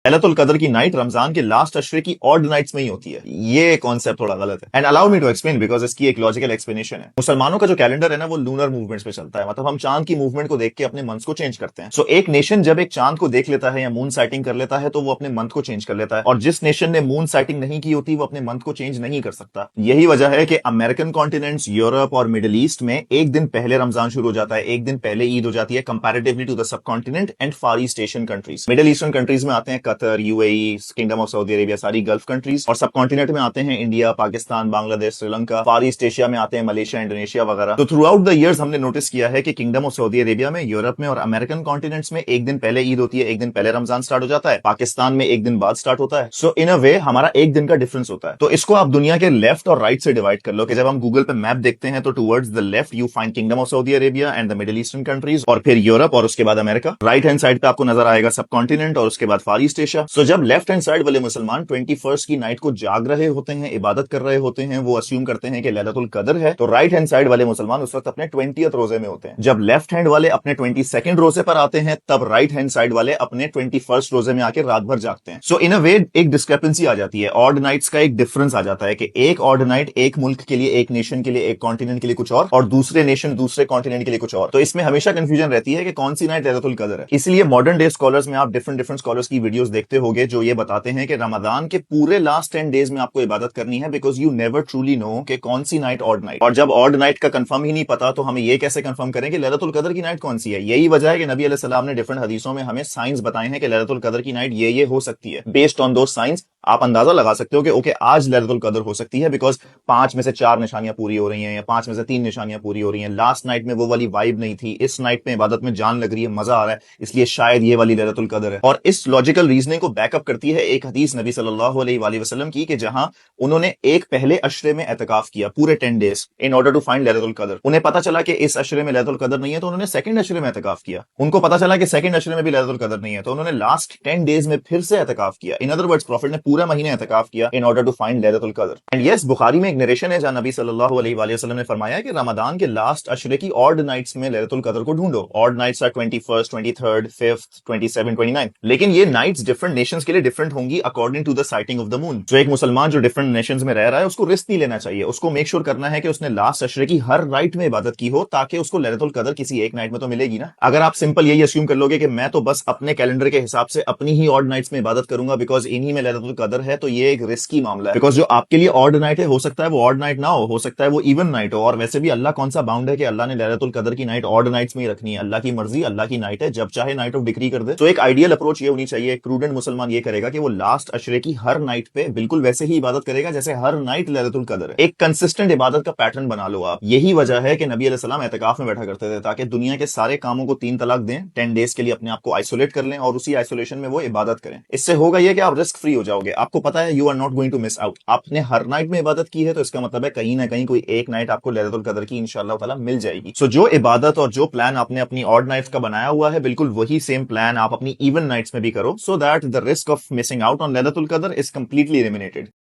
लैलतुल कदर की नाइट रमजान के लास्ट अशरे की ऑड नाइट्स में ही होती है। ये कॉन्सेप्ट थोड़ा गलत है and allow me to explain because इसकी एक लॉजिकल एक्सप्लेनेशन है। मुसलमानों का जो कैलेंडर है ना वो लूनर मूवमेंट्स पे चलता है, मतलब हम चांद की मूवमेंट को देख के अपने मंथ को चेंज करते हैं। सो एक नेशन जब एक चांद को देख लेता है या मून साइटिंग कर लेता है तो वो अपने मंथ को चेंज कर लेता है, और जिस नेशन ने मून साइटिंग नहीं की होती वो अपने मंथ को चेंज नहीं कर सकता। यही वजह है कि अमेरिकन कॉन्टिनेंट्स, यूरोप और मिडिल ईस्ट में एक दिन पहले रमजान शुरू हो जाता है, एक दिन पहले ईद हो जाती है comparatively to the subcontinent and far east Asian countries. Middle eastern countries में आते हैं Qatar, UAE, Kingdom of Saudi Arabia, सारी गल्फ कंट्रीज, और सब कॉन्टिनेंट में आते हैं India, Pakistan, Bangladesh, Sri Lanka. Far east Asia में आते हैं मलेशिया, इंडोनेशिया वगैरह। तो थ्रू आउट द ईयर्स हमने नोटिस किया है कि किंगडम ऑफ सऊदी अरेबिया में, यूरोप में और अमेरिकन कॉन्टिनेंट्स में एक दिन पहले ईद होती है, एक दिन पहले रमजान स्टार्ट हो जाता है। पाकिस्तान में एक दिन बाद स्टार्ट होता है। सो इन अ वे हमारा एक दिन का डिफरेंस होता है। तो इसको आप दुनिया के लेफ्ट और राइट से डिवाइड कर लो कि जब हम गूगल पे मैप देखते हैं तो towards the left you find kingdom of Saudi Arabia and the middle eastern countries, और फिर यूरोप और उसके बाद अमेरिका। राइट हैंड साइड पे आपको नजर आएगा सब कॉन्टिनेंट और उसके बाद फार ईस्ट एशिया। सो जब लेफ्ट हैंड साइड वाले मुसलमान 21st की नाइट को जाग रहे होते हैं, इबादत कर रहे होते हैं, वो अस्यूम करते हैं कि लैलतुल कदर है, तो राइट हैंड साइड वाले मुसलमान उस वक्त अपने 20th रोजे में होते हैं। जब लेफ्ट हैंड वाले अपने 22nd रोजे पर आते हैं तब राइट हैंड साइड वाले अपने 21st रोजे में आके रात भर जागते हैं। सो इन अ वे एक डिस्क्रिपेंसी आ जाती है, ऑड नाइट्स का एक डिफरेंस आ जाता है कि एक ऑड नाइट एक मुल्क के लिए, एक नेशन के लिए, एक कॉन्टिनेंट के लिए कुछ और दूसरे नेशन दूसरे कॉन्टिनेंट के लिए कुछ और। तो इसमें हमेशा कंफ्यूजन रहती है कि कौन सी नाइट लैलतुल कदर है। इसलिए मॉडर्न डे स्कॉलर्स में आप डिफरेंट डिफरेंट स्कॉलर्स की वीडियोस देखते होंगे जो ये बताते हैं कि रमजान के पूरे लास्ट 10 डेज में आपको इबादत करनी है, because you never truly know कि कौन सी नाइट ऑड नाइट। और जब ऑड नाइट का कंफर्म ही नहीं पता तो हमें ये कैसे कंफर्म करें कि लैलतुल कदर की नाइट कौन सी है। यही वजह है कि नबी अलैहि सलाम ने डिफरेंट हदीसों में हमें साइंस बताए हैं कि लैलतुल कदर की नाइट ये हो सकती है। बेस्ड ऑन दो साइंस आप अंदाजा लगा सकते हो कि ओके आज लैलतुल कदर हो सकती है बिकॉज 5 में से 4 निशानियां पूरी हो रही हैं या 5 में से 3 निशानियां पूरी हो रही हैं। लास्ट नाइट में वो वाली वाइब नहीं थी, इस नाइट में इबादत में जान लग रही है, मजा आ रहा है, इसलिए शायद ये वाली लैलतुल कदर है। और इस लॉजिकल रीजनिंग को बैकअप करती है एक हदीस नबी सल्लल्लाहु अलैहि वसल्लम की कि जहां उन्होंने एक पहले अशरे में एतकाफ किया पूरे 10 days in order to find लैलतुल कदर। उन्हें पता चला कि इस अशरे में लैलतुल कदर नहीं है तो उन्होंने सेकंड अशरे में एतकाफ किया। उनको पता चला कि सेकंड अशरे में भी लैलतुल कदर नहीं है तो उन्होंने लास्ट 10 डेज में फिर से एतकाफ किया। इन अदर वर्ड्स प्रॉफिट ने पूरा महीने एतकाफ किया इन ऑर्डर टू फाइंड लैलतुल कदर। एंड यस, बुखारी में एक नरेशन है जहां नबी सल्लल्लाहु अलैहि वसल्लम ने फरमाया कि रमजान के लास्ट अशरे की ऑड नाइट्स में लैलतुल कदर को ढूंढो। Odd nights are 21st, 23rd, 5th, 27, 29। लेकिन ये नाइट्स डिफरेंट नेशंस के लिए डिफरेंट होंगी according to the sighting of the moon. जो एक मुसलमान जो डिफरेंट नेशंस में रह रहा है उसको रिस्क नहीं लेना चाहिए, उसको मेक श्योर करना है कि उसने लास्ट अशरे की हर नाइट में इबादत की हो ताकि उसको लैलतुल कदर किसी एक नाइट में तो मिलेगी ना। अगर आप सिंपल यही अस्यूम कर लोगे कि मैं तो बस अपने कैलेंडर के हिसाब से अपनी ही ऑड नाइट्स में इबादत करूंगा बिकॉज इन्हीं में लैलतुल कदर है, तो ये एक रिस्की मामला है। बिकॉज जो आपके लिए ऑड नाइट है हो सकता है वो ऑड नाइट ना हो सकता है वो इवन नाइट हो। और वैसे भी अल्लाह कौन सा बाउंड है कि अल्लाह ने लैलतुल कदर की नाइट ऑड नाइट्स में ही रखनी है। अल्लाह की मर्जी, अल्लाह की नाइट है, जब चाहे नाइट ऑफ डिक्री कर दे। तो एक आइडियल अप्रोच ये होनी चाहिए, एक प्रूडेंट मुसलमान ये करेगा कि वो लास्ट अशरे की हर नाइट पे बिल्कुल वैसे ही इबादत करेगा जैसे हर नाइट लैलतुल कदर है। एक कंसिस्टेंट इबादत का पैटर्न बना लो आप। यही वजह है कि नबी अलैहि सलाम एतकाफ में बैठा करते थे ताकि दुनिया के सारे कामों को 3 तलाक दें, 10 डेज के लिए अपने आप को आइसोलेट कर लें और उसी आइसोलेशन में वो इबादत करें। इससे होगा ये कि आप रिस्क फ्री हो जाओगे। आपको पता है you are not going to miss out. आपने हर नाइट में इबादत की है तो इसका मतलब है कहीं ना कहीं कोई एक नाइट आपको लैलतुल कदर की इंशाअल्लाह ताला मिल जाएगी। सो जो इबादत और जो प्लान आपने अपनी ऑड नाइट्स का बनाया हुआ है बिल्कुल वही सेम प्लान आप अपनी इवन नाइट्स में भी करो, so that the risk of missing out on Lailatul कदर इज कंप्लीटली एलिमिनेटेड।